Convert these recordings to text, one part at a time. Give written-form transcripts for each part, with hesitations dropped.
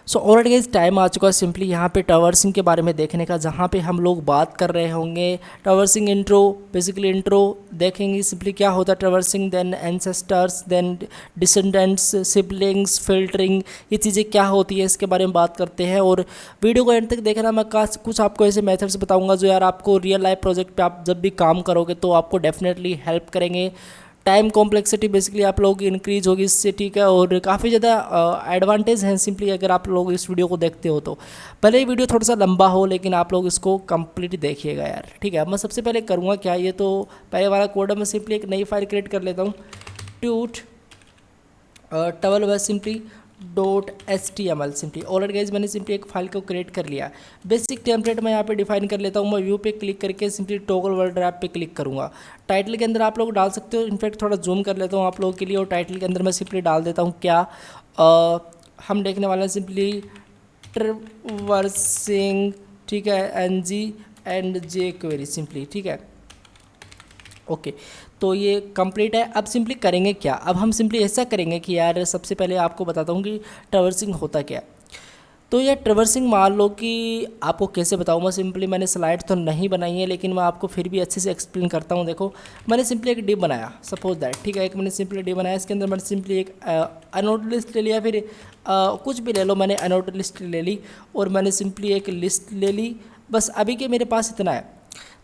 So already guys time आ चुका है simply यहाँ पे ट्रैवर्सिंग के बारे में देखने का, जहाँ पे हम लोग बात कर रहे होंगे ट्रैवर्सिंग इंट्रो। बेसिकली इंट्रो देखेंगे सिंपली क्या होता है traversing, then ancestors, then descendants, siblings, filtering, ये चीज़ें क्या होती है इसके बारे में बात करते हैं। और वीडियो को एंड तक देखना, मैं कुछ आपको ऐसे मेथड्स बताऊँगा जो यार आपको रियल लाइफ प्रोजेक्ट पर आप जब भी काम करोगे तो आपको डेफिनेटली हेल्प करेंगे। टाइम कॉम्प्लेक्सिटी बेसिकली आप लोग की इंक्रीज होगी इससे, ठीक है। और काफ़ी ज़्यादा एडवांटेज हैं सिंपली अगर आप लोग इस वीडियो को देखते हो तो। भले ही वीडियो थोड़ा सा लंबा हो लेकिन आप लोग इसको कंप्लीट देखिएगा यार, ठीक है। मैं सबसे पहले करूँगा क्या, ये तो पहले वाला कोड है, मैं सिंपली एक नई फाइल क्रिएट कर लेता हूँ। ट्यूट टवल बस simply .html simply. Already guys मैंने सिंपली एक फाइल को क्रिएट कर लिया। बेसिक टेम्पलेट मैं यहाँ पे डिफाइन कर लेता हूँ। मैं व्यू पे क्लिक करके सिंपली टॉगल वर्ड रैप पे क्लिक करूँगा। टाइटल के अंदर आप लोग डाल सकते हो, इनफैक्ट थोड़ा जूम कर लेता हूँ आप लोगों के लिए, और टाइटल के अंदर मैं सिंपली डाल देता हूँ क्या, हम देखने वाले हैं सिंपली ट्रैवर्सिंग, ठीक है, NG एंड jQuery सिंपली, ठीक है। ओके तो ये कंप्लीट है। अब सिंपली करेंगे क्या, अब हम सिंपली ऐसा करेंगे कि यार सबसे पहले आपको बताता हूँ कि ट्रैवर्सिंग होता क्या है। तो यार ट्रैवर्सिंग मान लो कि आपको कैसे बताऊँ मैं, सिंपली मैंने स्लाइड तो नहीं बनाई है लेकिन मैं आपको फिर भी अच्छे से एक्सप्लेन करता हूँ। देखो मैंने सिंपली एक डिव बनाया, सपोज दैट, ठीक है, एक मैंने सिंपली डिव बनाया, इसके अंदर मैंने सिंपली एक अनोटेड लिस्ट ले लिया, फिर कुछ भी ले लो, मैंने अनोटेड लिस्ट ले ली और मैंने सिंपली एक लिस्ट ले ली। बस अभी के मेरे पास इतना है।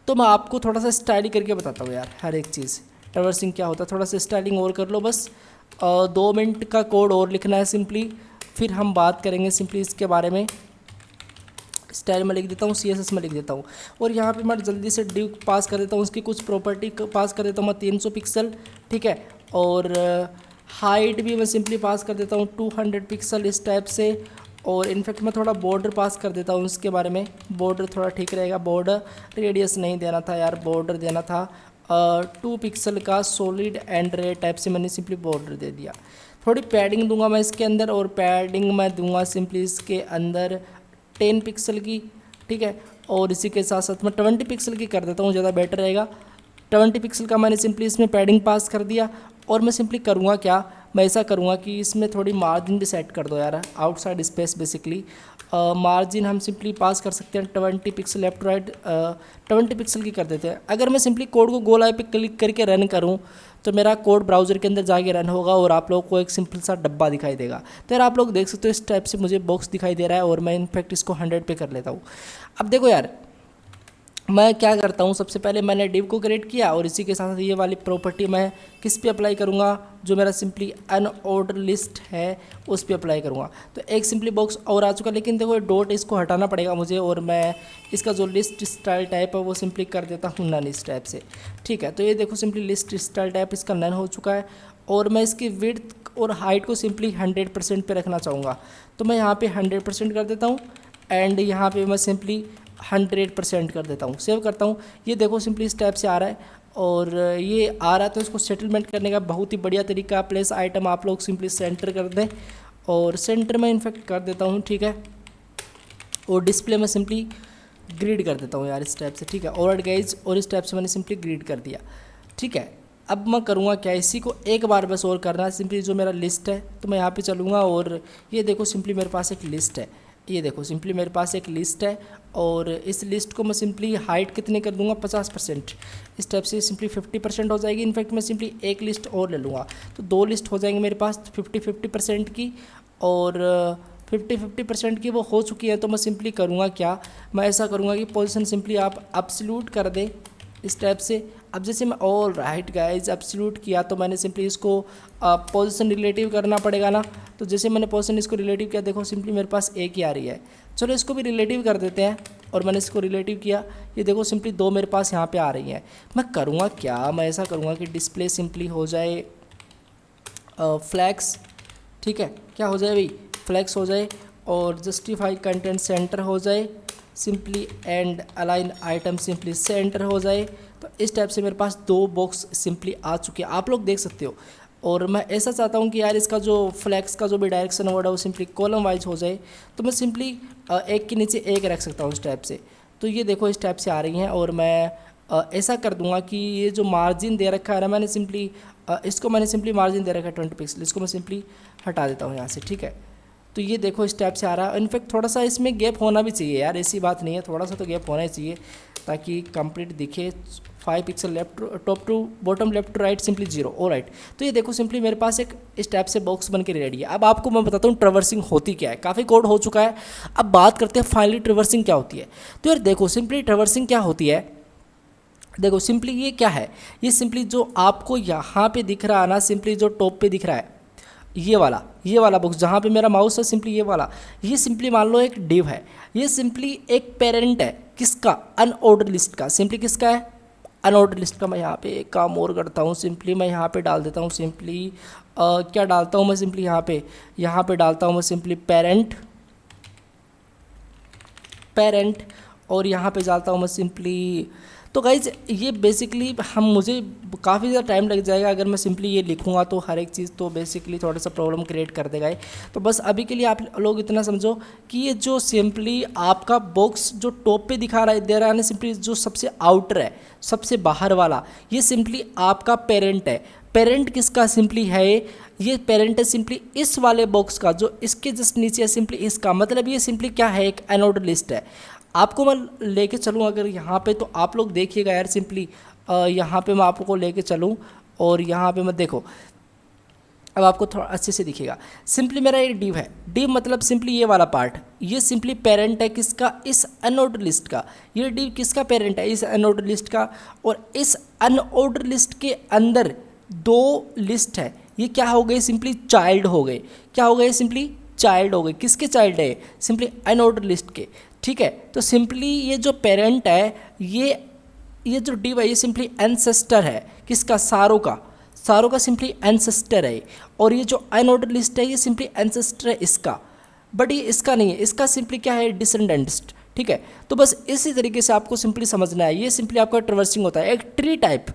तो मैं आपको थोड़ा सा स्टाइलिंग करके बताता हूँ यार हर एक चीज़, ट्रैवर्सिंग क्या होता है, थोड़ा सा स्टाइलिंग और कर लो बस। 2 मिनट का कोड और लिखना है सिंपली, फिर हम बात करेंगे सिंपली इसके बारे में। स्टाइल में लिख देता हूँ, CSS में लिख देता हूँ, और यहाँ पे मैं जल्दी से डिव पास कर देता हूँ, उसकी कुछ प्रॉपर्टी पास कर देता हूँ मैं 300 पिक्सल, ठीक है। और हाइट भी मैं सिंपली पास कर देता हूँ 200 पिक्सल इस टाइप से। और इनफैक्ट मैं थोड़ा बॉर्डर पास कर देता हूँ इसके बारे में, बॉर्डर थोड़ा ठीक रहेगा, बॉर्डर रेडियस नहीं देना था यार, बॉर्डर देना था 2 पिक्सल का सॉलिड एंड रे टाइप से, मैंने सिंपली बॉर्डर दे दिया। थोड़ी पैडिंग दूंगा मैं इसके अंदर, और पैडिंग मैं दूंगा सिंपली इसके अंदर 10 पिक्सल की, ठीक है। और इसी के साथ साथ मैं 20 पिक्सल की कर देता हूँ, ज़्यादा बेटर रहेगा। 20 पिक्सल का मैंने सिंपली इसमें पैडिंग पास कर दिया। और मैं सिंपली करूँगा क्या, मैं ऐसा करूँगा कि इसमें थोड़ी मार्जिन भी सेट कर दो यार, आउटसाइड स्पेस बेसिकली। मार्जिन हम सिंपली पास कर सकते हैं 20 पिक्सल लेफ्ट राइट, 20 पिक्सल की कर देते हैं। अगर मैं सिंपली कोड को गोल आई पे क्लिक करके रन करूँ तो मेरा कोड ब्राउज़र के अंदर जाके रन होगा और आप लोगों को एक सिंपल सा डब्बा दिखाई देगा। तो यार आप लोग देख सकते हो इस टाइप से मुझे बॉक्स दिखाई दे रहा है, और मैं इनफैक्ट इसको 100 पे कर लेता हूँ। अब देखो यार मैं क्या करता हूँ, सबसे पहले मैंने डिव को क्रिएट किया, और इसी के साथ ये वाली प्रॉपर्टी मैं किस पे अप्लाई करूँगा, जो मेरा सिंपली अनऑर्डर लिस्ट है उस पे अप्लाई करूँगा। तो एक सिंपली बॉक्स और आ चुका, लेकिन देखो डॉट इसको हटाना पड़ेगा मुझे, और मैं इसका जो लिस्ट स्टाइल टाइप है वो सिंपली कर देता हूँ नन इस टाइप से, ठीक है। तो ये देखो सिंपली लिस्ट स्टाइल टाइप इसका नन हो चुका है। और मैं इसकी विड्थ और हाइट को सिंपली 100% पे रखना चाहूँगा, तो मैं यहाँ पे 100% कर देता हूँ, एंड यहाँ पे मैं सिंपली 100% कर देता हूँ, सेव करता हूँ। ये देखो सिंपली इस टाइप से आ रहा है, और ये आ रहा है तो इसको सेटलमेंट करने का बहुत ही बढ़िया तरीका, प्लेस आइटम आप लोग सिंपली सेंटर कर दें, और सेंटर में इनफेक्ट कर देता हूँ, ठीक है। और डिस्प्ले में सिंपली ग्रिड कर देता हूँ यार इस टाइप से, ठीक है। ऑलराइट गाइज, और इस टाइप से मैंने सिंपली ग्रिड कर दिया, ठीक है। अब मैं करूँगा क्या, इसी को एक बार बस और करना है सिंपली, जो मेरा लिस्ट है तो मैं यहाँ पे चलूँगा, और ये देखो सिंपली मेरे पास एक लिस्ट है, ये देखो सिंपली मेरे पास एक लिस्ट है। और इस लिस्ट को मैं सिंपली हाइट कितने कर दूंगा 50%, इस टाइप से सिंपली 50% हो जाएगी। इनफैक्ट मैं सिंपली एक लिस्ट और ले लूँगा तो 2 लिस्ट हो जाएंगे मेरे पास 50-50% की, और 50-50% की वो हो चुकी है। तो मैं सिंपली करूँगा क्या, मैं ऐसा करूँगा कि पोजीशन सिंपली आप एब्सोल्यूट कर दें इस टाइप से। अब जैसे मैं ऑल राइट गाइज एब्सोल्यूट किया, तो मैंने सिंपली इसको पोजीशन रिलेटिव करना पड़ेगा ना। तो जैसे मैंने पोजीशन इसको रिलेटिव किया, देखो सिंपली मेरे पास एक ही आ रही है, चलो इसको भी रिलेटिव कर देते हैं। और मैंने इसको रिलेटिव किया, ये देखो सिंपली 2 मेरे पास यहाँ पे आ रही हैं। मैं करूँगा क्या, मैं ऐसा करूँगा कि डिस्प्ले सिंपली हो जाए फ्लैक्स, ठीक है, क्या हो जाए भाई, फ्लैक्स हो जाए, और जस्टिफाई कंटेंट सेंटर हो जाए simply, and align item simply centre हो जाए। तो इस टाइप से मेरे पास 2 बॉक्स सिंपली आ चुके हैं, आप लोग देख सकते हो। और मैं ऐसा चाहता हूँ कि यार इसका जो फ्लैक्स का जो भी डायरेक्शन वर्ड है वो सिंपली कॉलम वाइज हो जाए, तो मैं सिंपली एक के नीचे एक रख सकता हूँ इस टाइप से। तो ये देखो इस टाइप से आ रही हैं, और मैं ऐसा कर दूंगा कि ये जो मार्जिन दे रखा है ना, मैंने सिंपली इसको मैंने सिंपली मार्जिन दे रखा है 20 पिक्सल, इसको मैं सिंपली हटा देता हूँ यहाँ से, ठीक है। तो ये देखो इस टाइप से आ रहा है। इनफैक्ट थोड़ा सा इसमें गैप होना भी चाहिए यार, ऐसी बात नहीं है, थोड़ा सा तो गैप होना ही चाहिए ताकि कंप्लीट दिखे। 5 pixel left top to bottom, left to right simply 0। Oh right, तो ये देखो सिंपली मेरे पास एक इस टाइप से बॉक्स बन के रेडी है। अब आपको मैं बताता हूँ ट्रैवर्सिंग होती क्या है। काफ़ी कोड हो चुका है, अब बात करते हैं फाइनली ट्रैवर्सिंग क्या होती है। तो यार देखो सिंपली ट्रैवर्सिंग क्या होती है, देखो सिंपली ये क्या है, ये सिंपली जो आपको यहाँ पे दिख रहा है ना, सिंपली जो टॉप पे दिख रहा है ये वाला बॉक्स जहाँ पे मेरा माउस है, सिंपली ये वाला, ये सिंपली मान लो एक डिव है। ये सिंपली एक पेरेंट है किसका, अनऑर्डर लिस्ट का। सिंपली किसका है, अनऑर्डर लिस्ट का। मैं यहाँ पे एक काम और करता हूँ, सिंपली मैं यहाँ पे डाल देता हूँ सिंपली क्या डालता हूँ मैं सिंपली यहाँ पे डालता हूँ मैं सिंपली पेरेंट और यहाँ पे डालता हूँ मैं सिंपली। तो गाइज ये बेसिकली मुझे काफ़ी ज़्यादा टाइम लग जाएगा अगर मैं सिंपली ये लिखूँगा, तो हर एक चीज़ तो बेसिकली थोड़ा सा प्रॉब्लम क्रिएट कर देगा ये। तो बस अभी के लिए आप लोग इतना समझो कि ये जो सिंपली आपका बॉक्स जो टॉप पे दिखा रहा है दे रहा है ना, सिंपली जो सबसे आउटर है, सबसे बाहर वाला, ये सिंपली आपका पेरेंट है। पेरेंट किसका सिंपली है, ये पेरेंट है सिंपली इस वाले बॉक्स का जो इसके जस्ट नीचे है, सिंपली इसका। मतलब ये सिंपली क्या है, एक अनऑर्डर लिस्ट है। आपको मैं लेके चलूँ अगर यहाँ पे, तो आप लोग देखिएगा यार सिंपली यहाँ पे मैं आपको लेके चलूँ और यहाँ पे मैं देखो, अब आपको थोड़ा अच्छे से दिखेगा। सिंपली मेरा एक डिव है, डिव मतलब सिंपली ये वाला पार्ट, ये सिंपली पेरेंट है किसका, इस अनऑर्डर लिस्ट का। ये डिव किसका पेरेंट है, इस अनऑर्डर लिस्ट का। और इस अनऑर्डर लिस्ट के अंदर 2 लिस्ट है, ये क्या हो गए, सिंपली चाइल्ड हो गए। क्या हो गए, सिंपली चाइल्ड हो गए। किसके चाइल्ड है, सिंपली अनऑर्डर लिस्ट के। ठीक है, तो सिंपली ये जो पेरेंट है, ये जो डिव है, ये सिंपली एंसेस्टर है किसका, सारों का सिंपली एंसेस्टर है। और ये जो अनऑर्डर लिस्ट है, ये सिंपली एंसेस्टर है इसका, बट ये इसका नहीं है, इसका सिंपली क्या है, डिसेंडेंट्स। ठीक है, तो बस इसी तरीके से आपको सिंपली समझना है। ये सिंपली आपका ट्रैवर्सिंग होता है। एक ट्री टाइप,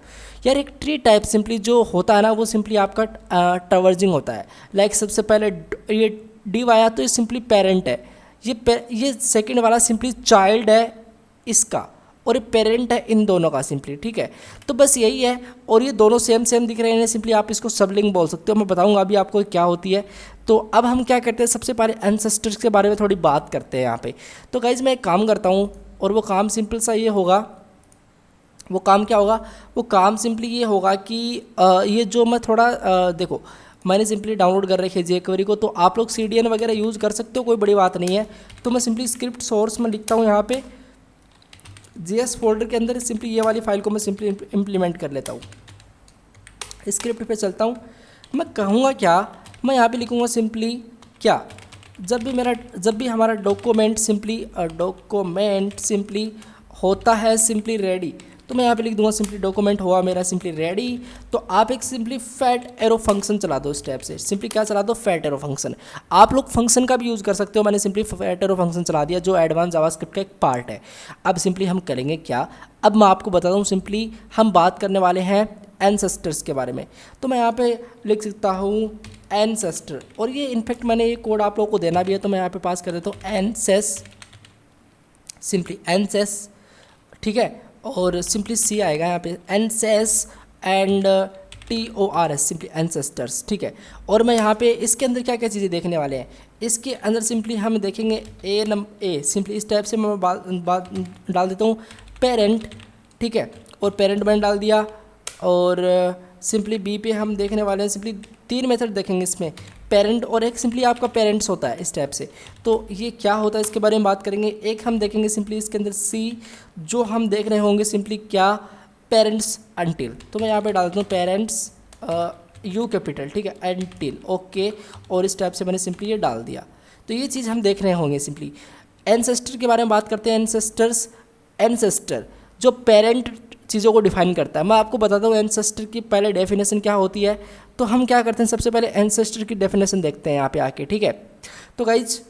यार एक ट्री टाइप सिंपली जो होता है ना, वो सिंपली आपका ट्रैवर्सिंग होता है। लाइक सबसे पहले ये डिव आया तो ये सिंपली पेरेंट है, ये सेकंड वाला सिंपली चाइल्ड है इसका, और ये पेरेंट है इन दोनों का सिंपली। ठीक है, तो बस यही है। और ये दोनों सेम दिख रहे हैं, सिंपली आप इसको सबलिंक बोल सकते हो। मैं बताऊंगा अभी आपको क्या होती है। तो अब हम क्या करते हैं, सबसे पहले एंसेस्टर्स के बारे में थोड़ी बात करते हैं यहाँ पे। तो गाइज मैं एक काम करता हूँ, और वो काम सिंपल सा ये होगा। वो काम क्या होगा, वो काम सिंपली ये होगा कि ये जो मैं थोड़ा देखो, मैंने सिंपली डाउनलोड कर रखी है jQuery को, तो आप लोग CDN वगैरह यूज़ कर सकते हो, कोई बड़ी बात नहीं है। तो मैं सिंपली स्क्रिप्ट सोर्स में लिखता हूँ यहाँ पे JS फोल्डर के अंदर, सिंपली ये वाली फाइल को मैं सिंपली इम्प्लीमेंट कर लेता हूँ। स्क्रिप्ट पे चलता हूँ, मैं कहूँगा क्या, मैं यहाँ पे लिखूँगा सिंपली क्या, जब भी हमारा डॉक्यूमेंट सिंपली होता है सिंपली रेडी, तो मैं यहाँ पे लिख दूंगा सिंपली डॉक्यूमेंट हुआ मेरा सिंपली रेडी। तो आप एक सिंपली फैट एरो फंक्शन चला दो, स्टेप से सिंपली क्या चला दो, फैट एरो फंक्शन। आप लोग फंक्शन का भी यूज़ कर सकते हो, मैंने सिंपली फैट एरो फंक्शन चला दिया जो एडवांस जावास्क्रिप्ट का एक पार्ट है। अब सिंपली हम करेंगे क्या, अब मैं आपको बताता हूँ, सिंपली हम बात करने वाले हैं एंसेस्टर्स के बारे में। तो मैं यहाँ पे लिख सकता हूँ एंसेस्टर, और ये इनफैक्ट मैंने ये कोड आप लोगों को देना भी है, तो मैं यहाँ पे पास कर देता हूँ एनसेस, सिंपली एनसेस। ठीक है, और सिंपली सी आएगा यहाँ पे, एनसेस एंड TORS, सिंपली एंसेस्टर्स। ठीक है, और मैं यहाँ पे इसके अंदर क्या क्या चीज़ें देखने वाले हैं, इसके अंदर सिंपली हम देखेंगे ए सिंपली इस टाइप से मैं बात डाल देता हूँ पेरेंट। ठीक है, और पेरेंट मैंने डाल दिया, और सिंपली बी पे हम देखने वाले हैं, सिंपली 3 मेथड देखेंगे इसमें, पेरेंट और एक सिंपली आपका पेरेंट्स होता है इस टाइप से। तो ये क्या होता है इसके बारे में बात करेंगे। एक हम देखेंगे सिंपली इसके अंदर सी, जो हम देख रहे होंगे सिंपली क्या, पेरेंट्स अनटिल। तो मैं यहाँ पे डाल देता हूँ पेरेंट्स U कैपिटल, ठीक है, अनटिल, ओके, और इस टाइप से मैंने सिंपली ये डाल दिया। तो ये चीज़ हम देख रहे होंगे सिंपली। एंसेस्टर के बारे में बात करते हैं। एंसेस्टर जो पेरेंट चीज़ों को डिफाइन करता है। मैं आपको बताता हूँ एंसेस्टर की पहले डेफिनेशन क्या होती है। तो हम क्या करते हैं, सबसे पहले एंसेस्टर की डेफिनेशन देखते हैं यहाँ पे आके। ठीक है, तो गाइज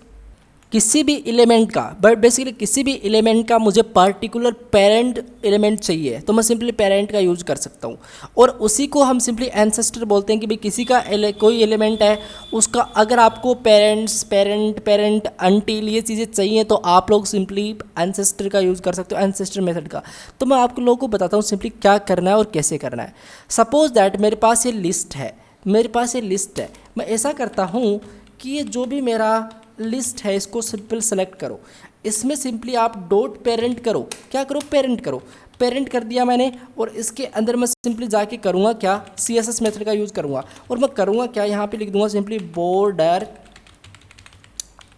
किसी भी एलिमेंट का, बट बेसिकली किसी भी एलिमेंट का मुझे पार्टिकुलर पेरेंट एलिमेंट चाहिए, तो मैं सिंपली पेरेंट का यूज़ कर सकता हूँ, और उसी को हम सिंपली एंसेस्टर बोलते हैं कि भाई किसी का कोई एलिमेंट है उसका अगर आपको पेरेंट अनटिल ये चीज़ें चाहिए, तो आप लोग सिंपली एंसेस्टर का यूज़ कर सकते हो, एंसेस्टर मेथड का। तो मैं आप लोगों को बताता हूँ सिंपली क्या करना है और कैसे करना है। सपोज दैट मेरे पास ये लिस्ट है, मैं ऐसा करता हूँ कि ये जो भी मेरा लिस्ट है इसको सिंपल सेलेक्ट करो, इसमें सिंपली आप डॉट पेरेंट करो, क्या करो, पेरेंट करो। पेरेंट कर दिया मैंने, और इसके अंदर मैं सिंपली जाके करूँगा क्या, CSS मेथड का यूज़ करूँगा, और मैं करूँगा क्या, यहाँ पे लिख दूँगा सिंपली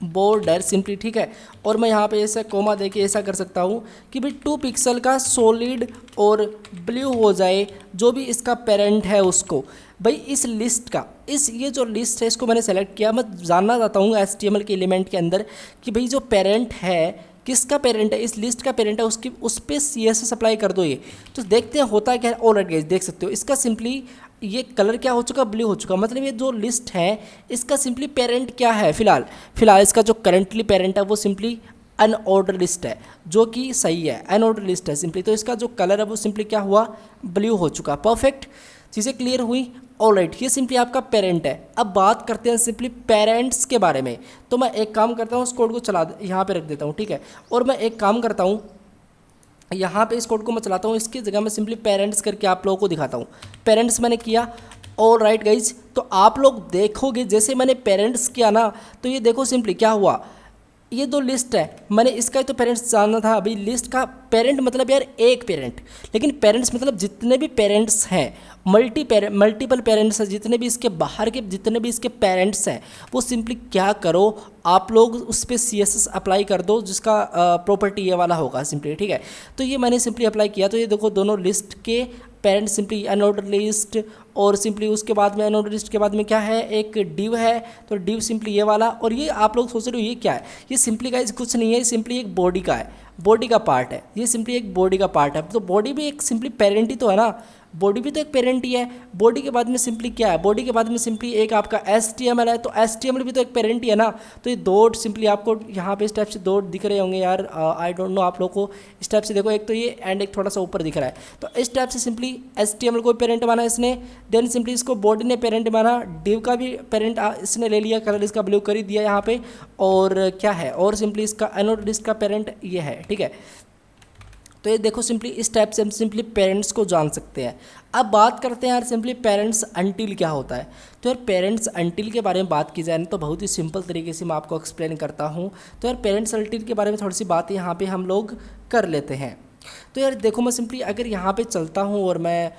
बॉर्डर सिंपली, ठीक है। और मैं यहाँ पे ऐसा कोमा दे के ऐसा कर सकता हूँ कि भाई 2 पिक्सल का सॉलिड और ब्लू हो जाए जो भी इसका पेरेंट है उसको। भाई इस लिस्ट का, ये जो लिस्ट है इसको मैंने सेलेक्ट किया। मैं जानना चाहता हूँ HTML के एलिमेंट के अंदर कि भाई जो पेरेंट है, किसका पेरेंट है, इस लिस्ट का पेरेंट है, उसकी उस पर CSS अप्लाई कर दो। ये तो देखते हैं होता है क्या है। ऑलरेडी गाइस देख सकते हो इसका सिंपली ये कलर क्या हो चुका, ब्लू हो चुका। मतलब ये जो लिस्ट है इसका सिंपली पेरेंट क्या है, फिलहाल इसका जो करंटली पेरेंट है वो सिंपली अनऑर्डर लिस्ट है, जो कि सही है, अनऑर्डर लिस्ट है सिंपली। तो इसका जो कलर है वो सिंपली क्या हुआ, ब्लू हो चुका। परफेक्ट, चीज़ें क्लियर हुई। ऑलराइट, ये सिंपली आपका पेरेंट है। अब बात करते हैं सिंपली पेरेंट्स के बारे में। तो मैं एक काम करता हूँ, उस कोड को चला यहाँ पे रख देता हूँ, ठीक है। और मैं एक काम करता हूँ, यहाँ पे इस कोड को मैं चलाता हूँ, इसकी जगह मैं सिंपली पेरेंट्स करके आप लोगों को दिखाता हूँ। पेरेंट्स मैंने किया। ऑलराइट गाइज, तो आप लोग देखोगे जैसे मैंने पेरेंट्स किया ना, तो ये देखो सिंपली क्या हुआ, ये दो लिस्ट है, मैंने इसका तो पेरेंट्स जानना था। अभी लिस्ट का पेरेंट मतलब यार एक पेरेंट, लेकिन पेरेंट्स मतलब जितने भी पेरेंट्स हैं, मल्टीपल पेरेंट्स हैं, जितने भी इसके बाहर के जितने भी इसके पेरेंट्स हैं, वो सिंपली क्या करो, आप लोग उस पर CSS अप्लाई कर दो, जिसका प्रॉपर्टी ये वाला होगा सिंपली, ठीक है। तो ये मैंने सिंपली अप्लाई किया। तो ये देखो दोनों लिस्ट के पेरेंट्स सिंपली अनऑर्डर लिस्ट, और सिंपली उसके बाद में अनऑर्डर लिस्ट के बाद में क्या है, एक डिव है। तो डिव सिंपली ये वाला। और ये आप लोग सोच रहे हो ये क्या है, ये सिंपली गाइस कुछ नहीं है, सिंपली एक बॉडी का है, बॉडी का पार्ट है। ये सिंपली एक बॉडी का पार्ट है। तो बॉडी भी एक सिंपली पेरेंट ही तो है ना, बॉडी भी तो एक पेरेंट ही है। बॉडी के बाद में सिंपली क्या है, बॉडी के बाद में सिंपली एक आपका HTML है, तो HTML भी तो एक पेरेंट ही है ना। तो ये डॉट सिंपली आपको यहाँ पे इस टाइप से डॉट दिख रहे होंगे यार, आई डोंट नो आप लोग को। इस टाइप से देखो, एक तो ये एंड एक थोड़ा सा ऊपर दिख रहा है। तो इस टाइप से सिंपली HTML को पेरेंट माना इसने, देन सिंपली इसको बॉडी ने पेरेंट माना, डिव का भी पेरेंट इसने ले लिया, कलर इसका ब्लू कर ही दिया यहाँ पे। और क्या है, और सिंपली इसका अनऑर्डर लिस्ट का पेरेंट ये है, ठीक है। तो ये देखो सिंपली इस टाइप से हम सिंपली पेरेंट्स को जान सकते हैं। अब बात करते हैं यार सिंपली पेरेंट्स अनटिल क्या होता है। तो यार पेरेंट्स अनटिल के बारे में बात की जाए ना, तो बहुत ही सिंपल तरीके से मैं आपको एक्सप्लेन करता हूँ। तो यार पेरेंट्स अनटिल के बारे में थोड़ी सी बात यहाँ पे हम लोग कर लेते हैं। तो यार देखो, मैं सिंपली अगर यहाँ पे चलता हूँ और मैं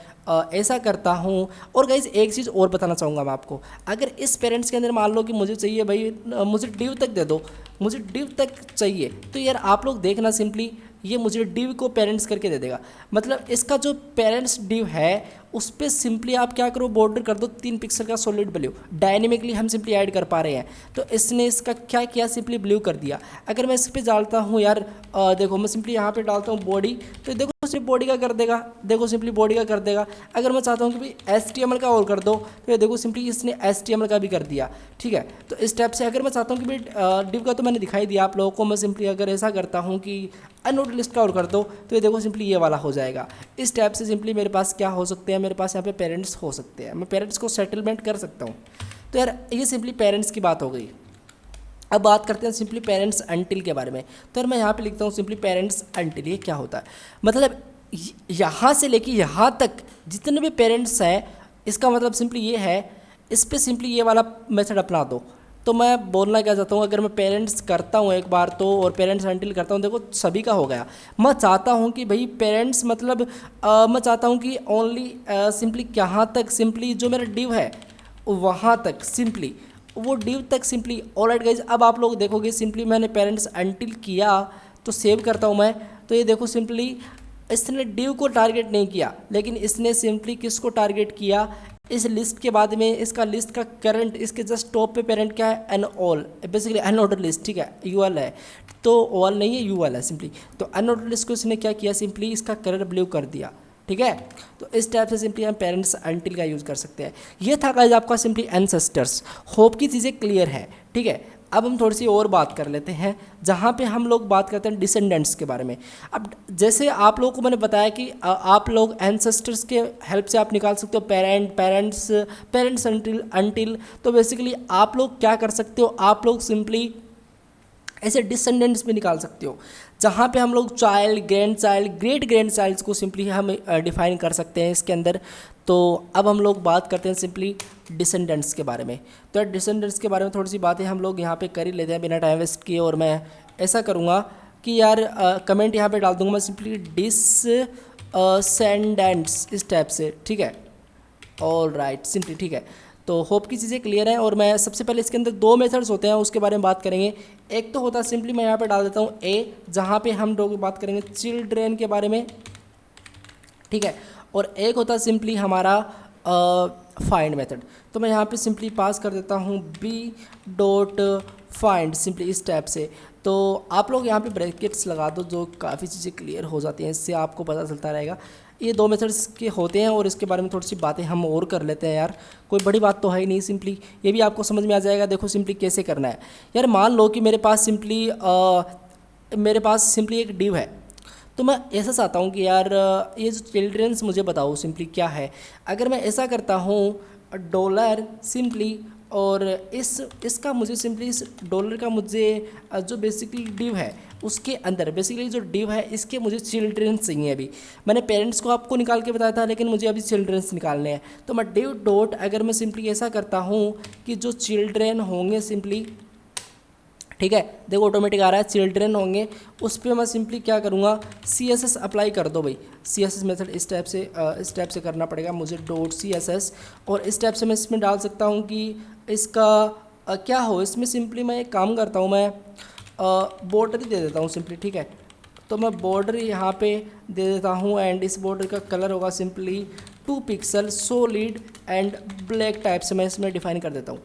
ऐसा करता हूँ। और गाइज एक चीज़ और बताना चाहूँगा मैं आपको, अगर इस पेरेंट्स के अंदर मान लो कि मुझे चाहिए भाई, मुझे डिव तक दे दो, मुझे डिव तक चाहिए, तो यार आप लोग देखना सिंपली ये मुझे डिव को पेरेंट्स करके दे देगा। मतलब इसका जो पेरेंट्स डिव है उस पर सिंपली आप क्या करो, बॉर्डर कर दो 3 पिक्सल का सॉलिड ब्लू, डायनेमिकली हम सिंपली ऐड कर पा रहे हैं। तो इसने इसका क्या किया, सिंपली ब्लू कर दिया। अगर मैं इस पर डालता हूँ यार, देखो मैं सिंपली यहाँ पे डालता हूँ बॉडी, तो देखो सिर्फ बॉडी का कर देगा, देखो सिंपली बॉडी का कर देगा। अगर मैं चाहता हूँ कि भाई HTML का और कर दो, तो ये देखो सिंपली इसने HTML का भी कर दिया, ठीक है। तो इस टाइप से अगर मैं चाहता हूँ कि भाई डिव का तो मैंने दिखाई दिया आप लोगों को, मैं सिंपली अगर ऐसा करता हूँ कि अनऑर्डर लिस्ट का और कर दो, तो ये देखो सिंपली ये वाला हो जाएगा। इस टाइप से सिंपली मेरे पास क्या हो सकते हैं, मेरे पास यहाँ पे पेरेंट्स हो सकते हैं, मैं पेरेंट्स को सेटलमेंट कर सकता हूँ। तो यार ये सिंपली पेरेंट्स की बात हो गई। अब बात करते हैं सिंपली पेरेंट्स अनटिल के बारे में। तो यार मैं यहाँ पे लिखता हूँ सिंपली पेरेंट्स अनटिल। ये क्या होता है, मतलब यहाँ से लेके यहाँ तक जितने भी पेरेंट्स हैं, इसका मतलब सिंपली ये है, इस पर सिंपली ये वाला मेथड अपना दो। तो मैं बोलना क्या चाहता हूँ, अगर मैं पेरेंट्स करता हूँ एक बार तो, और पेरेंट्स अनटिल करता हूँ, देखो सभी का हो गया। मैं चाहता हूँ कि भाई पेरेंट्स मतलब मैं चाहता हूँ कि ओनली सिंपली कहाँ तक, सिंपली जो मेरा डिव है वहाँ तक, सिंपली वो डिव तक सिंपली। ऑलराइट गाइज, अब आप लोग देखोगे सिंपली मैंने पेरेंट्स अनटिल किया, तो सेव करता हूँ मैं। तो ये देखो सिंपली इसने डिव को टारगेट नहीं किया, लेकिन इसने सिंपली किसको टारगेट किया, इस लिस्ट के बाद में इसका लिस्ट का करंट, इसके जस्ट टॉप पे पेरेंट क्या है, and all, basically unorder list, ठीक है, यूएल है, तो ऑल नहीं है, यूएल है सिंपली। तो अनऑर्डर लिस्ट को इसने क्या किया, सिंपली इसका कलर ब्लू कर दिया, ठीक है। तो इस टाइप से सिंपली हम पेरेंट्स अनटिल का यूज़ कर सकते हैं। ये था गाइस आपका सिंपली एंसेस्टर्स। होप की चीज़ें क्लियर है, ठीक है। अब हम थोड़ी सी और बात कर लेते हैं, जहाँ पे हम लोग बात करते हैं डिसेंडेंट्स के बारे में। अब जैसे आप लोगों को मैंने बताया कि आप लोग एंसेस्टर्स के हेल्प से आप निकाल सकते हो पेरेंट्स अनटिल। तो बेसिकली आप लोग क्या कर सकते हो, आप लोग सिंपली ऐसे डिसेंडेंट्स भी निकाल सकते हो, जहाँ पे हम लोग child, grand child, great grand childs को सिंपली हम डिफाइन कर सकते हैं इसके अंदर। तो अब हम लोग बात करते हैं सिंपली डिसेंडेंट्स के बारे में। तो यार डिसेंडेंट्स के बारे में थोड़ी सी बातें हम लोग यहाँ पे कर ही लेते हैं बिना टाइम वेस्ट किए, और मैं ऐसा करूँगा कि यार कमेंट यहाँ पे डाल दूँगा मैं सिंपली डिसेंडेंट्स इस टाइप से, ठीक है। ऑल राइट, सिंपली ठीक है। तो होप की चीज़ें क्लियर है। और मैं सबसे पहले इसके अंदर दो मेथड्स होते हैं उसके बारे में बात करेंगे। एक तो होता है सिंपली मैं यहाँ पे डाल देता हूँ ए, जहाँ पे हम लोग बात करेंगे चिल्ड्रेन के बारे में, ठीक है। और एक होता है सिंपली हमारा फाइंड मेथड। तो मैं यहाँ पे सिंपली पास कर देता हूँ बी डॉट फाइंड, सिंपली इस टाइप से। तो आप लोग यहाँ पे ब्रैकेट्स लगा दो, जो काफ़ी चीज़ें क्लियर हो जाती हैं, इससे आपको पता चलता रहेगा। ये दो मेथड्स के होते हैं और इसके बारे में थोड़ी सी बातें हम और कर लेते हैं यार, कोई बड़ी बात तो है ही नहीं, सिंपली ये भी आपको समझ में आ जाएगा। देखो सिंपली कैसे करना है यार, मान लो कि मेरे पास सिंपली एक डिव है। तो मैं ऐसा चाहता हूँ कि यार ये जो चिल्ड्रंस मुझे बताओ सिंपली क्या है। अगर मैं ऐसा करता हूँ डॉलर सिंपली, और इसका मुझे सिंपली इस डॉलर का मुझे जो बेसिकली डिव है उसके अंदर बेसिकली जो डिव है इसके मुझे चिल्ड्रंस चाहिए। अभी मैंने पेरेंट्स को आपको निकाल के बताया था, लेकिन मुझे अभी चिल्ड्रंस निकालने हैं। तो मैं डिव डॉट अगर मैं सिंपली ऐसा करता हूँ कि जो चिल्ड्रन होंगे सिंपली, ठीक है, देखो ऑटोमेटिक आ रहा है चिल्ड्रन होंगे, उस पर मैं सिंपली क्या करूँगा CSS अप्लाई कर दो भाई। CSS मेथड इस टाइप से करना पड़ेगा मुझे डॉट CSS, और इस टाइप से मैं इसमें डाल सकता हूँ कि इसका क्या हो। इसमें सिंपली मैं एक काम करता हूँ, मैं बॉर्डर ही दे देता हूँ सिंपली, ठीक है। तो मैं बॉर्डर यहाँ पे दे देता हूँ एंड इस बॉर्डर का कलर होगा simply 2 pixel solid and black type से मैं इसमें डिफाइन कर देता हूँ।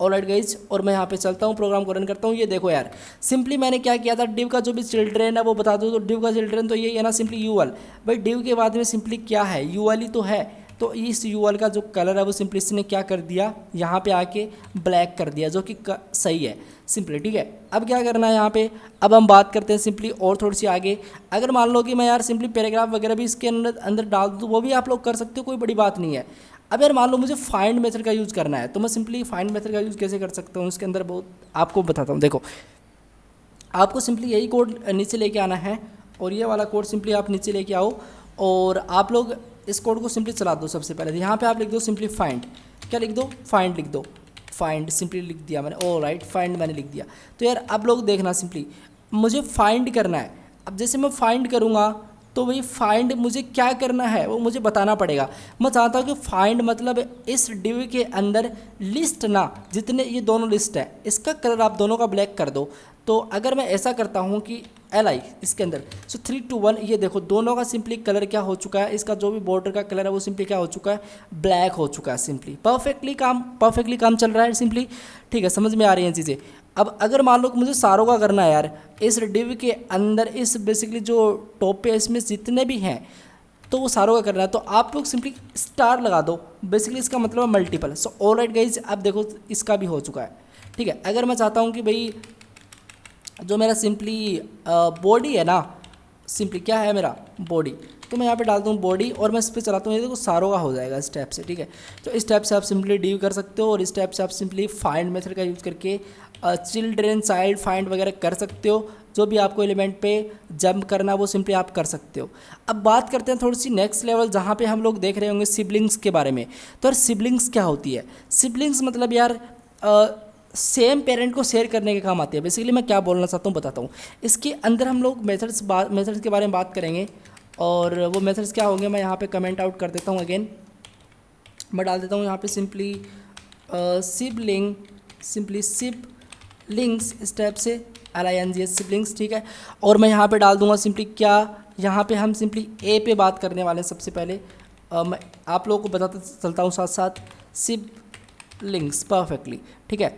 ऑलराइट गाइज, और मैं यहाँ पे चलता हूँ प्रोग्राम को रन करता हूँ। ये देखो यार सिंपली मैंने क्या किया था, डिव का जो भी चिल्ड्रेन है वो बता दो। तो डिव का चिल्ड्रेन तो ये है ना सिंपली यूएल, भाई डिव के बाद में सिंपली क्या है यूएल ही तो है। तो इस यूएल का जो कलर है वो सिंपली इसने क्या कर दिया यहाँ पे आके ब्लैक कर दिया, जो कि सही है सिंपली, ठीक है। अब क्या करना है यहाँ पे, अब हम बात करते हैं सिंपली और थोड़ी सी आगे। अगर मान लो कि मैं यार सिंपली पैराग्राफ वगैरह भी इसके अंदर डाल दूँ, वो भी आप लोग कर सकते हो, कोई बड़ी बात नहीं है। अब यार मान लो मुझे फाइंड मेथड का यूज़ करना है, तो मैं सिंपली फाइंड मेथड का यूज़ कैसे कर सकता हूँ इसके अंदर बहुत आपको बताता हूँ। देखो आपको सिंपली यही कोड नीचे लेके आना है, और ये वाला कोड सिंपली आप नीचे लेके आओ, और आप लोग इस कोड को सिंपली चला दो। सबसे पहले यहाँ पे आप लिख दो सिंपली फाइंड, क्या लिख दो फाइंड लिख दो, फाइंड सिंपली लिख दिया मैंने। ऑल राइट, फाइंड मैंने लिख दिया। तो यार अब लोग देखना सिंपली मुझे फाइंड करना है। अब जैसे मैं फाइंड करूँगा तो वही फाइंड मुझे क्या करना है वो मुझे बताना पड़ेगा। मैं चाहता हूँ कि फाइंड मतलब इस डिव के अंदर लिस्ट ना, जितने ये दोनों लिस्ट है इसका कलर आप दोनों का ब्लैक कर दो। तो अगर मैं ऐसा करता हूँ कि LI इसके अंदर 3 to 1, ये देखो दोनों का सिंपली कलर क्या हो चुका है, इसका जो भी बॉर्डर का कलर है वो सिंपली क्या हो चुका है, ब्लैक हो चुका है सिंपली। परफेक्टली काम चल रहा है सिंपली, ठीक है, समझ में आ रही हैं चीज़ें। अब अगर मान लो कि मुझे सारों का करना है यार, इस डिव के अंदर इस बेसिकली जो टॉप पे इसमें जितने भी हैं तो वो सारों का करना है, तो आप लोग सिंपली स्टार लगा दो, बेसिकली इसका मतलब है मल्टीपल। सो ऑलराइट गाइज, अब देखो इसका भी हो चुका है, ठीक है। अगर मैं चाहता हूँ कि भाई जो मेरा सिंपली बॉडी है ना, सिंपली क्या है मेरा बॉडी, तो मैं यहाँ पे डालता हूँ बॉडी और मैं इस पर चलाता हूँ, ये देखो सारों का हो जाएगा इस टैप से, ठीक है। तो इस टैप से आप सिंपली डिव कर सकते हो, और इस टैप से आप सिंपली फाइंड मेथड का यूज़ करके चिल्ड्रेन चाइल्ड फाइंड वगैरह कर सकते हो। जो भी आपको एलिमेंट पे जंप करना वो सिंपली आप कर सकते हो। अब बात करते हैं थोड़ी सी नेक्स्ट लेवल, जहाँ पे हम लोग देख रहे होंगे सिबलिंग्स के बारे में। तो यार सिबलिंग्स क्या होती है, सिबलिंग्स मतलब यार सेम पेरेंट को शेयर करने के काम आती है। बेसिकली मैं क्या बोलना चाहता हूँ बताता हूँ। इसके अंदर हम लोग मेथड्स के बारे में बात करेंगे, और वो मेथड्स क्या होंगे मैं यहाँ पे कमेंट आउट कर देता हूँ। अगेन मैं डाल देता हूँ यहाँ पे सिंपली सिबलिंग, सिंपली सिबलिंग्स इस टाइप से LINGS सिबलिंग्स, ठीक है। और मैं यहाँ पे डाल दूँगा सिंपली क्या, यहाँ पे हम सिंपली ए पे बात करने वाले हैं। सबसे पहले मैं आप लोगों को बताता चलता हूँ साथ साथ सिबलिंग्स परफेक्टली, ठीक है।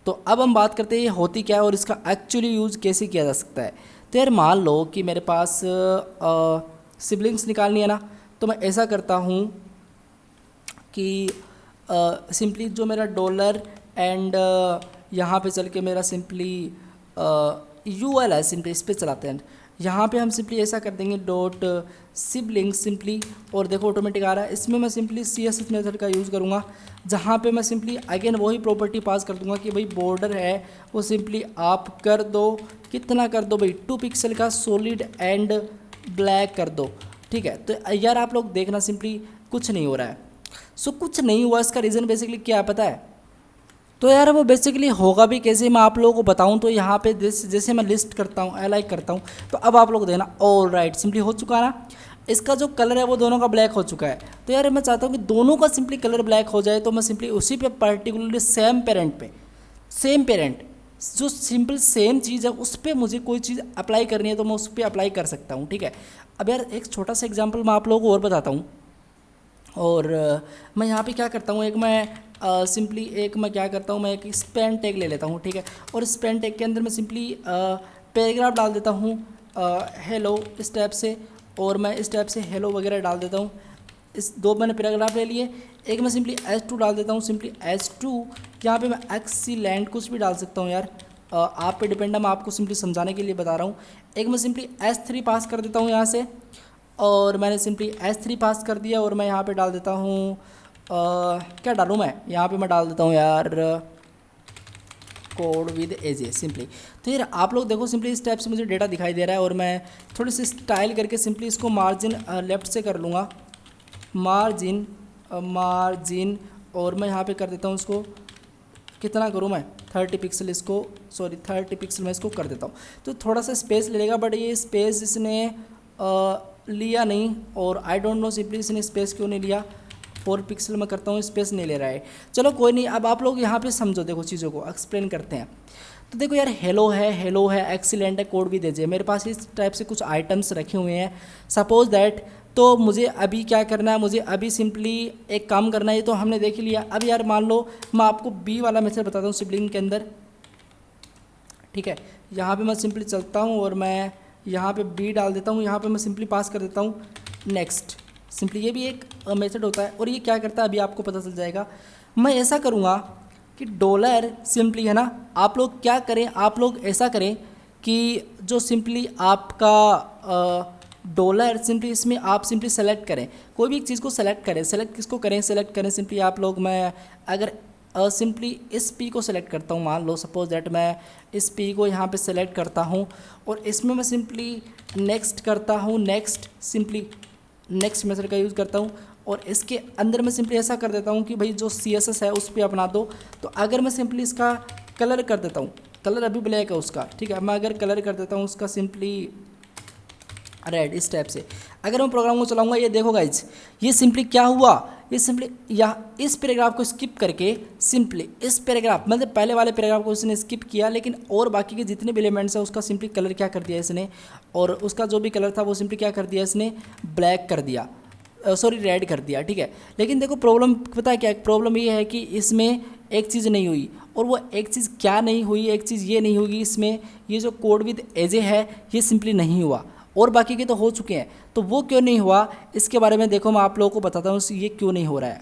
तो अब हम बात करते हैं ये होती क्या है और इसका एक्चुअली यूज़ कैसे किया जा सकता है। तो यार मान लो कि मेरे पास सिबलिंग्स निकालनी है ना, तो मैं ऐसा करता हूँ कि सिंपली जो मेरा डॉलर एंड यहाँ पे चल के मेरा सिंपली UL है, सिंपली इस पर चलाते हैं। यहाँ पे हम सिंपली ऐसा कर देंगे डॉट सिबलिंग्स सिंपली, और देखो ऑटोमेटिक आ रहा है। इसमें मैं सिंपली CSS मेथड का यूज़ करूँगा, जहाँ पे मैं सिंपली अगेन वही प्रॉपर्टी पास कर दूँगा कि भाई बॉर्डर है वो सिंपली आप कर दो, कितना कर दो भाई 2 पिक्सल का सॉलिड एंड ब्लैक कर दो, ठीक है। तो यार आप लोग देखना सिंपली कुछ नहीं हो रहा है, सो कुछ नहीं हुआ, इसका रीज़न बेसिकली क्या है पता है? तो यार वो बेसिकली होगा भी कैसे, मैं आप लोगों को बताऊं तो यहाँ पे जैसे मैं लिस्ट करता हूँ, एलाइक करता हूँ, तो अब आप लोग देना ऑल राइट, सिंपली हो चुका ना। इसका जो कलर है वो दोनों का ब्लैक हो चुका है। तो यार मैं चाहता हूँ कि दोनों का सिंपली कलर ब्लैक हो जाए, तो मैं सिंपली उसी पे पर्टिकुलरली सेम पेरेंट पे, सेम पेरेंट जो सिंपल सेम चीज़ है उस पर मुझे कोई चीज़ अप्लाई करनी है तो मैं उस पर अप्लाई कर सकता हूँ, ठीक है। अब यार एक छोटा सा एग्जाम्पल मैं आप लोगों को और बताता हूँ। और मैं यहाँ पे क्या करता हूँ, एक मैं सिंपली एक मैं क्या करता हूँ, मैं एक स्पेन टैग ले लेता हूँ, ठीक है। और स्पेन टैग के अंदर मैं सिंपली पैराग्राफ डाल देता हूँ हेलो इस टाइप से, और मैं इस टाइप से हेलो वगैरह डाल देता हूँ। इस दो मैंने पैराग्राफ ले लिए। एक मैं सिंपली H2 डाल देता हूँ, सिंपली H2। यहाँ पे मैं एक्सीलेंट कुछ भी डाल सकता हूँ यार, आप पे डिपेंड है, मैं आपको सिंपली समझाने के लिए बता रहा हूँ। एक मैं सिंपली S3 पास कर देता हूँ यहाँ से, और मैंने सिंपली S3 पास कर दिया। और मैं यहाँ पे डाल देता हूँ क्या डालूँ मैं, यहाँ पे मैं डाल देता हूँ यार कोड विद एजे सिंपली। तो यार आप लोग देखो सिंपली इस टाइप से मुझे डेटा दिखाई दे रहा है, और मैं थोड़ी सी स्टाइल करके सिंपली इसको मार्जिन लेफ़्ट से कर लूँगा, मार्जिन। और मैं यहाँ पे कर देता हूँ इसको, कितना करूँ मैं 30 पिक्सल, इसको 30 पिक्सल मैं इसको कर देता हूँ। तो थोड़ा सा स्पेस ले लेगा, बट ये स्पेस इसने लिया नहीं, और आई डोंट नो सिंपली इसने स्पेस क्यों नहीं लिया। 4 पिक्सल में करता हूँ, स्पेस नहीं ले रहा है। चलो कोई नहीं, अब आप लोग यहाँ पे समझो, देखो चीज़ों को एक्सप्लेन करते हैं। तो देखो यार हेलो है, एक्सीलेंट है, कोड भी दीजिए। मेरे पास इस टाइप से कुछ आइटम्स रखे हुए हैं, सपोज दैट। तो मुझे अभी क्या करना है, मुझे अभी सिंपली एक काम करना है, तो हमने देख लिया। अब यार मान लो मैं आपको बी वाला मेथड बताता हूँ सिबलिंग के अंदर, ठीक है। यहाँ पे मैं सिंपली चलता हूँ और मैं यहाँ पे बी डाल देता हूँ, यहाँ पे मैं सिंपली पास कर देता हूँ नेक्स्ट। सिंपली ये भी एक मेथड होता है, और ये क्या करता है अभी आपको पता चल जाएगा। मैं ऐसा करूँगा कि डॉलर सिंपली है ना, आप लोग क्या करें, आप लोग ऐसा करें कि जो सिंपली आपका डॉलर सिंपली इसमें आप सिंपली सेलेक्ट करें, कोई भी एक चीज़ को सेलेक्ट करें। सेलेक्ट किसको करें, सेलेक्ट करें सिंपली आप लोग, मैं अगर सिंपली इस पी को सेलेक्ट करता हूँ, मान लो सपोज दैट मैं इस पी को यहाँ पे सेलेक्ट करता हूँ, और इसमें मैं सिंपली नेक्स्ट करता हूँ, नेक्स्ट सिंपली नेक्स्ट मेथड का यूज़ करता हूँ। और इसके अंदर मैं सिंपली ऐसा कर देता हूँ कि भाई जो CSS है उस पर अपना दो। तो अगर मैं सिंपली इसका कलर कर देता हूँ, कलर अभी ब्लैक है उसका, ठीक है, मैं अगर कलर कर देता हूँ उसका सिंपली रेड इस टाइप से, अगर मैं प्रोग्राम को चलाऊंगा, ये देखो गाइज, ये सिंपली क्या हुआ, ये सिंपली यहाँ इस पैराग्राफ को स्किप करके सिंपली इस पैराग्राफ मतलब पहले वाले पैराग्राफ को इसने स्किप किया, लेकिन और बाकी के जितने भी एलिमेंट्स हैं उसका सिंपली कलर क्या कर दिया इसने, और उसका जो भी कलर था वो सिंपली क्या कर दिया इसने, ब्लैक कर दिया, रेड कर दिया, ठीक है। लेकिन देखो प्रॉब्लम पता है क्या, प्रॉब्लम ये है कि इसमें एक चीज़ नहीं हुई, और वो एक चीज़ क्या नहीं हुई, एक चीज़ ये नहीं होगी इसमें, ये जो कोड विद एजे है ये सिंपली नहीं हुआ, और बाकी के तो हो चुके हैं। तो वो क्यों नहीं हुआ इसके बारे में देखो मैं आप लोगों को बताता हूँ ये क्यों नहीं हो रहा है।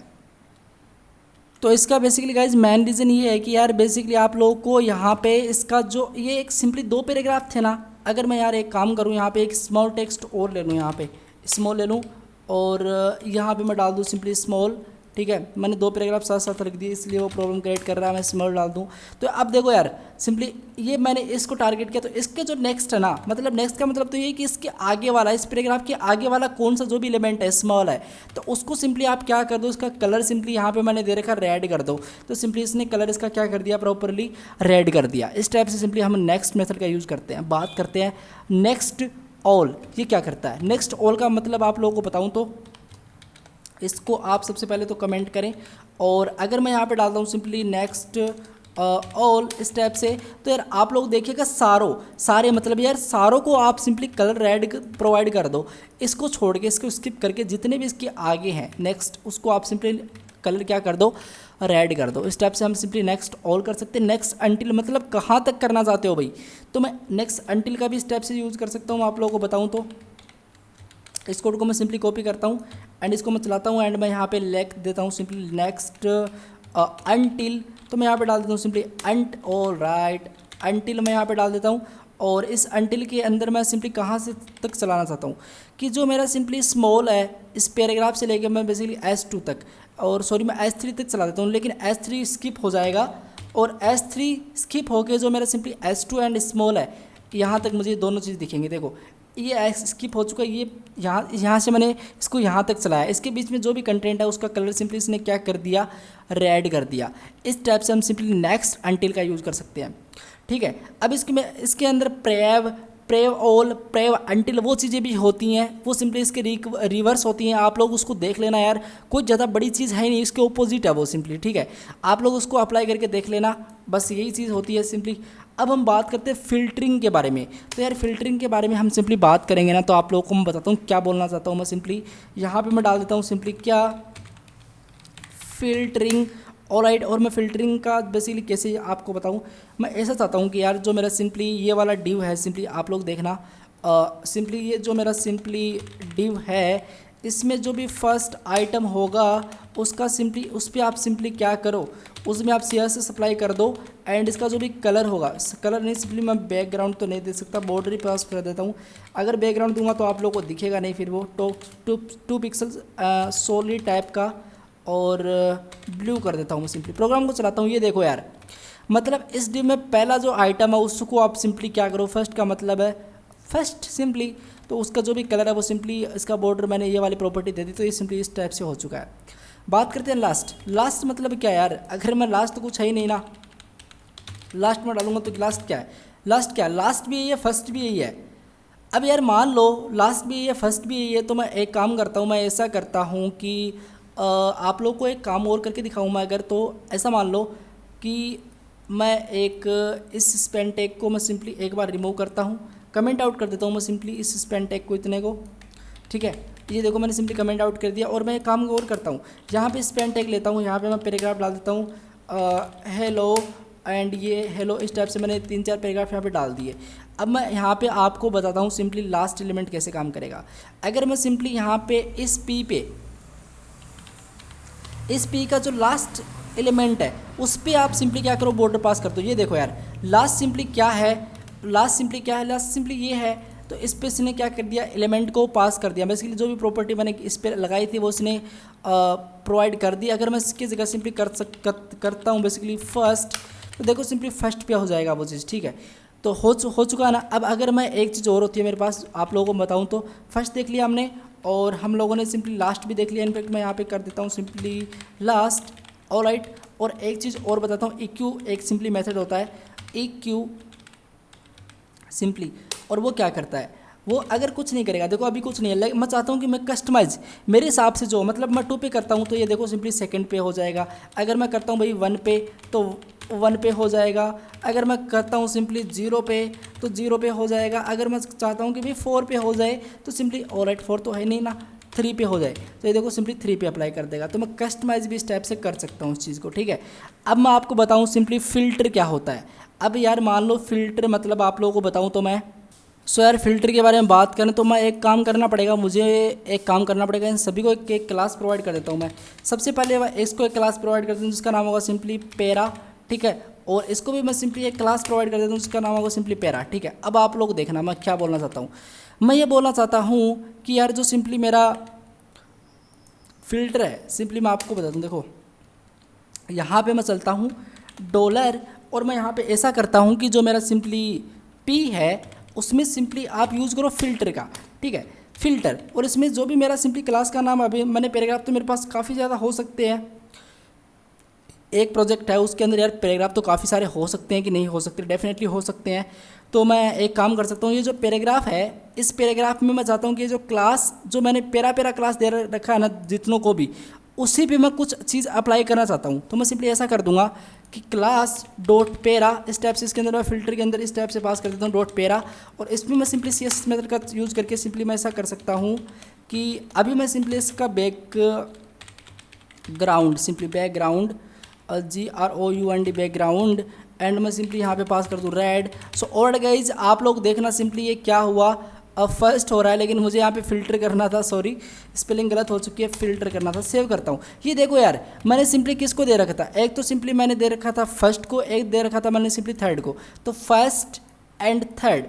तो इसका बेसिकली गाइज मेन रीज़न ये है कि यार बेसिकली आप लोगों को यहाँ पे इसका जो ये एक सिंपली 2 पैराग्राफ थे ना, अगर मैं यार एक काम करूँ यहाँ पे एक स्मॉल टेक्स्ट और ले लूँ, यहाँ पे स्मॉल ले लूँ, और यहाँ पे मैं डाल दूँ सिंपली स्मॉल, ठीक है। मैंने 2 पैराग्राफ साथ साथ रख दिए इसलिए वो प्रॉब्लम क्रिएट कर रहा है, मैं स्मॉल डाल दूँ। तो अब देखो यार सिंपली ये मैंने इसको टारगेट किया, तो इसके जो नेक्स्ट है ना, मतलब नेक्स्ट का मतलब तो ये कि इसके आगे वाला, इस पैराग्राफ के आगे वाला कौन सा जो भी एलिमेंट है स्मॉल है, तो उसको सिंपली आप क्या कर दो, इसका कलर सिंपली यहाँ पे मैंने दे रखा रेड कर दो। तो सिंपली इसने कलर इसका क्या कर दिया, प्रॉपरली रेड कर दिया। इस टाइप से सिंपली हम नेक्स्ट मेथड का यूज़ करते हैं। बात करते हैं नेक्स्ट ऑल, ये क्या करता है। नेक्स्ट ऑल का मतलब आप लोगों को बताऊँ तो इसको आप सबसे पहले तो कमेंट करें, और अगर मैं यहाँ पे डालता हूँ सिंपली नेक्स्ट ऑल इस टाइप से, तो यार आप लोग देखिएगा सारे मतलब यार सारों को आप सिंपली कलर रेड प्रोवाइड कर दो। इसको छोड़ के, इसको स्किप करके जितने भी इसके आगे हैं नेक्स्ट, उसको आप सिंपली कलर क्या कर दो, रेड कर दो। इस टाइप से हम सिंपली नेक्स्ट ऑल कर सकते हैं। नेक्स्ट अंटिल मतलब कहाँ तक करना चाहते हो भाई, तो मैं नेक्स्ट अंटिल का भी इस टाइप से यूज़ कर सकता हूँ। आप लोगों को बताऊँ तो इस कोड को मैं सिंपली कॉपी करता हूँ एंड इसको मैं चलाता हूँ, एंड मैं यहाँ पे लिख देता हूँ सिंपली नेक्स्ट अंटिल। तो मैं यहाँ पे डाल देता हूँ सिंपली अंट, ऑल राइट, अंटिल मैं यहाँ पे डाल देता हूँ। और इस अंटिल के अंदर मैं सिंपली कहाँ से तक चलाना चाहता हूँ कि जो मेरा सिंपली स्मॉल है इस पैराग्राफ से लेकर मैं बेसिकली S2 तक, और सॉरी मैं S3 तक चला देता हूँ, लेकिन S3 स्किप हो जाएगा, और S3 स्किप होके जो मेरा सिंपली S2 एंड स्मॉल है यहाँ तक मुझे दोनों चीज़ दिखेंगी। देखो ये स्किप हो चुका है, ये यहाँ से मैंने इसको यहाँ तक चलाया, इसके बीच में जो भी कंटेंट है उसका कलर सिंपली इसने क्या कर दिया, रेड कर दिया। इस टाइप से हम सिंपली नेक्स्ट अनटिल का यूज़ कर सकते हैं, ठीक है। अब इसके अंदर प्रेव ऑल, प्रेव अनटिल वो चीज़ें भी होती हैं, वो सिंपली इसके रिवर्स होती हैं। आप लोग उसको देख लेना यार, कोई ज़्यादा बड़ी चीज़ है नहीं, इसके ओपोजिट है वो सिंपली, ठीक है। आप लोग उसको अप्लाई करके देख लेना, बस यही चीज़ होती है सिंपली। अब हम बात करते हैं फ़िल्टरिंग के बारे में। तो यार फ़िल्टरिंग के बारे में हम सिंपली बात करेंगे ना, तो आप लोगों को मैं बताता हूँ क्या बोलना चाहता हूँ मैं सिंपली। यहाँ पे मैं डाल देता हूँ सिंपली क्या, फ़िल्टरिंग, ऑलराइट। और मैं फ़िल्टरिंग का बेसिकली कैसे आपको बताऊँ, मैं ऐसा चाहता हूँ कि यार जो मेरा सिंपली ये वाला डिव है, सिंपली आप लोग देखना, सिंपली ये जो मेरा सिंपली डिव है, इसमें जो भी फर्स्ट आइटम होगा उसका सिंपली उस पर आप सिंपली क्या करो, उसमें आप CSS अप्लाई कर दो। एंड इसका जो भी कलर होगा, कलर नहीं सिंपली मैं बैकग्राउंड तो नहीं दे सकता, बॉर्डर ही पास कर देता हूँ। अगर बैकग्राउंड दूंगा तो आप लोगों को दिखेगा नहीं, फिर वो 2 पिक्सल सॉलिड टाइप का, और ब्लू कर देता हूँ मैं। सिंपली प्रोग्राम को चलाता हूँ, ये देखो यार, मतलब इस डिव में पहला जो आइटम है उसको आप सिंपली क्या करो, फर्स्ट का मतलब है फर्स्ट सिंपली, तो उसका जो भी कलर है वो सिंपली, इसका बॉर्डर मैंने ये वाली प्रॉपर्टी दे दी, तो ये सिंपली इस टाइप से हो चुका है। बात करते हैं लास्ट मतलब क्या यार, अगर मैं लास्ट तो कुछ है ही नहीं ना, लास्ट में डालूंगा तो लास्ट क्या है, लास्ट भी यही है, फर्स्ट भी यही है। अब यार मान लो लास्ट भी यही है, फर्स्ट भी यही है, तो मैं एक काम करता हूँ, मैं ऐसा करता हूँ कि आप लोग को एक काम और करके दिखाऊँ मैं अगर, तो ऐसा मान लो कि मैं एक इस स्पेन टैग को मैं सिंपली एक बार रिमूव करता हूँ, कमेंट आउट कर देता हूँ मैं सिंपली इस स्पेन टैग को, इतने को, ठीक है। ये देखो मैंने सिंपली कमेंट आउट कर दिया। और मैं एक काम और करता हूँ, यहाँ पे स्पेन टैग लेता हूँ, यहाँ पे मैं पैराग्राफ डाल देता हूँ हेलो, एंड ये हेलो, इस टाइप से मैंने 3-4 पैराग्राफ यहाँ पे डाल दिए। अब मैं यहाँ पे आपको बताता हूँ सिंपली लास्ट एलिमेंट कैसे काम करेगा। अगर मैं सिंपली यहाँ पे इस पी का जो लास्ट एलिमेंट है उस पर आप सिंपली क्या करो, बॉर्डर पास कर दो। ये देखो यार, लास्ट सिंपली ये है, तो इस पे इसने क्या कर दिया, एलिमेंट को पास कर दिया। बेसिकली जो भी प्रॉपर्टी मैंने इस पर लगाई थी वो इसने प्रोवाइड कर दी। अगर मैं इसकी जगह सिंपली करता हूँ बेसिकली फर्स्ट, तो देखो सिंपली फर्स्ट पे हो जाएगा वो चीज़, ठीक है। तो हो चुका है ना। अब अगर मैं एक चीज़ और होती है मेरे पास, आप लोगों को बताऊँ तो फर्स्ट देख लिया हमने, और हम लोगों ने सिंपली लास्ट भी देख लिया। इनफैक्ट मैं यहाँ पे कर देता हूँ सिंपली लास्ट, ऑलराइट। और एक चीज़ और बताता हूँ, EQ एक सिंपली मेथड होता है, EQ सिंपली, और वो क्या करता है, वो अगर कुछ नहीं करेगा, देखो अभी कुछ नहीं है, मैं चाहता हूँ कि मैं कस्टमाइज मेरे हिसाब से जो, मतलब मैं 2 पे करता हूँ तो ये देखो सिंपली सेकंड पे हो जाएगा। अगर मैं करता हूँ भाई 1 पे तो 1 पे हो जाएगा। अगर मैं करता हूँ सिंपली 0 पे तो 0 पे हो जाएगा। अगर मैं चाहता हूँ कि भाई 4 पे हो जाए तो सिंपली ऑलराइट 4 तो है नहीं ना, 3 पे हो जाए तो ये देखो सिंपली 3 पे अप्लाई कर देगा। तो मैं कस्टमाइज भी इस टाइप से कर सकता हूँ उस चीज़ को, ठीक है। अब मैं आपको बताऊँ सिंपली फ़िल्टर क्या होता है। अब यार मान लो फ़िल्टर मतलब आप लोगों को बताऊँ तो मैं, यार फ़िल्टर के बारे में बात करें तो मैं एक काम करना पड़ेगा, इन सभी को एक क्लास प्रोवाइड कर देता हूँ मैं। सबसे पहले इसको एक क्लास प्रोवाइड कर देता हूँ जिसका नाम होगा सिंपली पैरा, ठीक है। और इसको भी मैं सिंपली एक क्लास प्रोवाइड कर देता हूँ जिसका नाम होगा सिंपली पैरा, ठीक है। अब आप लोग देखना मैं क्या बोलना चाहता हूँ। मैं ये बोलना चाहता हूँ कि यार जो सिंपली मेरा फ़िल्टर है, सिंपली मैं आपको बता दूँ, देखो यहाँ पे मैं चलता हूँ $, और मैं यहाँ पे ऐसा करता हूँ कि जो मेरा सिंपली P है उसमें सिंपली आप यूज़ करो फ़िल्टर का, ठीक है, फ़िल्टर। और इसमें जो भी मेरा सिंपली क्लास का नाम, अभी मैंने पैराग्राफ तो मेरे पास काफ़ी ज़्यादा हो सकते हैं, एक प्रोजेक्ट है उसके अंदर यार पैराग्राफ तो काफ़ी सारे हो सकते हैं कि नहीं हो सकते, डेफिनेटली हो सकते हैं। तो मैं एक काम कर सकता हूँ, ये जो पैराग्राफ है इस पैराग्राफ में मैं चाहता हूँ कि जो क्लास जो मैंने पैरा क्लास दे रखा है ना जितनों को भी, उसी पे मैं कुछ चीज़ अप्लाई करना चाहता हूँ। तो मैं सिंपली ऐसा कर दूंगा कि क्लास डॉट पैरा, इस टाइप से इसके अंदर मैं फ़िल्टर के अंदर इस टाइप से पास कर देता हूँ डॉट पैरा। और इसमें मैं सिंपली CSS मेथड का यूज़ करके सिंपली मैं ऐसा कर सकता हूँ कि अभी मैं सिंपली इसका बैकग्राउंड GROUND बैकग्राउंड, एंड मैं सिंपली यहाँ पे पास कर दूँ रेड। सो ऑलराइट गाइज, आप लोग देखना सिंपली ये क्या हुआ, अब फर्स्ट हो रहा है, लेकिन मुझे यहाँ पे फ़िल्टर करना था, सॉरी स्पेलिंग गलत हो चुकी है, फ़िल्टर करना था। सेव करता हूँ। ये देखो यार, मैंने सिंपली किसको दे रखा था, एक तो सिंपली मैंने दे रखा था फर्स्ट को, एक दे रखा था मैंने सिंपली थर्ड को। तो first and third,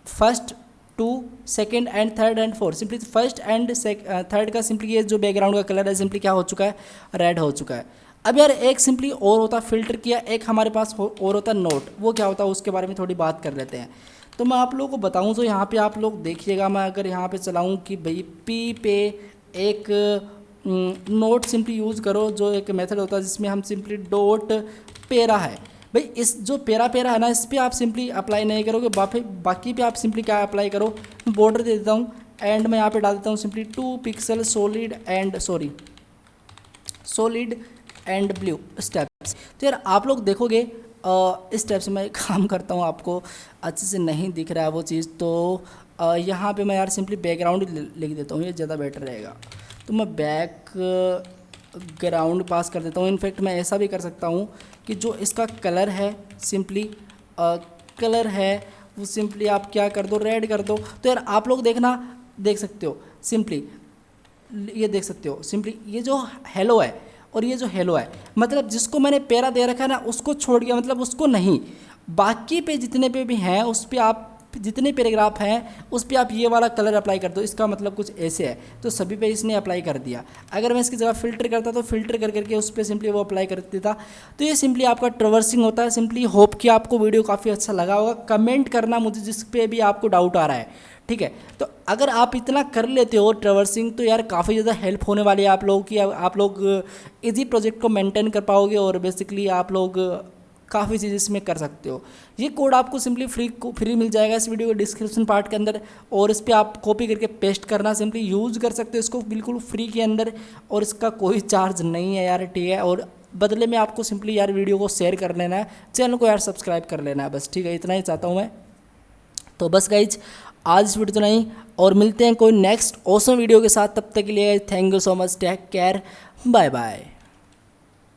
first 2 second and third and 4, simply first and third का सिंपली ये जो बैकग्राउंड का कलर है सिंपली क्या हो चुका है, रेड हो चुका है। अब यार एक सिंपली और होता फ़िल्टर किया, एक हमारे पास और होता नोट, वो क्या होता है उसके बारे में थोड़ी बात कर लेते हैं। तो मैं आप लोगों को बताऊं तो यहाँ पे आप लोग देखिएगा, मैं अगर यहाँ पे चलाऊं कि भाई पी पे एक नोट सिंपली यूज़ करो, जो एक मेथड होता है जिसमें हम सिंपली डॉट पेरा है, भाई इस जो पेरा पेरा है ना, इस पर आप सिंपली अप्लाई नहीं करोगे, बाकी पे आप सिंपली क्या अप्लाई करो, बॉर्डर दे देता हूँ एंड मैं यहाँ पे डाल देता हूँ simply 2 pixel solid and blue steps. तो यार आप लोग देखोगे इस टाइप से मैं एक काम करता हूँ, आपको अच्छे से नहीं दिख रहा है वो चीज़, तो यहाँ पे मैं यार सिंपली बैकग्राउंड लिख देता हूँ, ये ज़्यादा बेटर रहेगा। तो मैं बैक ग्राउंड पास कर देता हूँ। इनफैक्ट मैं ऐसा भी कर सकता हूँ कि जो इसका कलर है सिंपली कलर है वो सिंपली आप क्या कर दो, रेड कर दो। तो यार आप लोग देख सकते हो सिंपली, ये देख सकते हो सिंपली, ये जो हेलो है और ये जो हेलो है, मतलब जिसको मैंने पैरा दे रखा है ना उसको छोड़ गया, मतलब उसको नहीं, बाकी पे जितने पे भी हैं उस पर आप जितने पैराग्राफ हैं उस पर आप ये वाला कलर अप्लाई कर दो। इसका मतलब कुछ ऐसे है, तो सभी पे इसने अप्लाई कर दिया। अगर मैं इसकी जगह फ़िल्टर करता तो फ़िल्टर कर करके उस पर सिंपली वो अप्लाई कर देता। तो ये सिंपली आपका ट्रैवर्सिंग होता है। सिंपली होप कि आपको वीडियो काफ़ी अच्छा लगा होगा। कमेंट करना मुझे जिस पे भी आपको डाउट आ रहा है, ठीक है। तो अगर आप इतना कर लेते हो ट्रैवर्सिंग तो यार काफ़ी ज़्यादा हेल्प होने वाली है आप लोगों की। आप लोग इजी प्रोजेक्ट को मेंटेन कर पाओगे और बेसिकली आप लोग काफ़ी चीज़ इसमें कर सकते हो। ये कोड आपको सिंपली फ्री मिल जाएगा इस वीडियो के डिस्क्रिप्शन पार्ट के अंदर, और इस पर आप कॉपी करके पेस्ट करना, सिंपली यूज़ कर सकते हो इसको बिल्कुल फ्री के अंदर, और इसका कोई चार्ज नहीं है यार, ठीक है। और बदले में आपको सिंपली यार वीडियो को शेयर कर लेना है, चैनल को यार सब्सक्राइब कर लेना है, बस ठीक है, इतना ही चाहता हूँ मैं। तो बस गाइज आज इस वीडियो तो नहीं, और मिलते हैं कोई नेक्स्ट ऑसम वीडियो के साथ। तब तक के लिए thank you so much, take care, bye bye.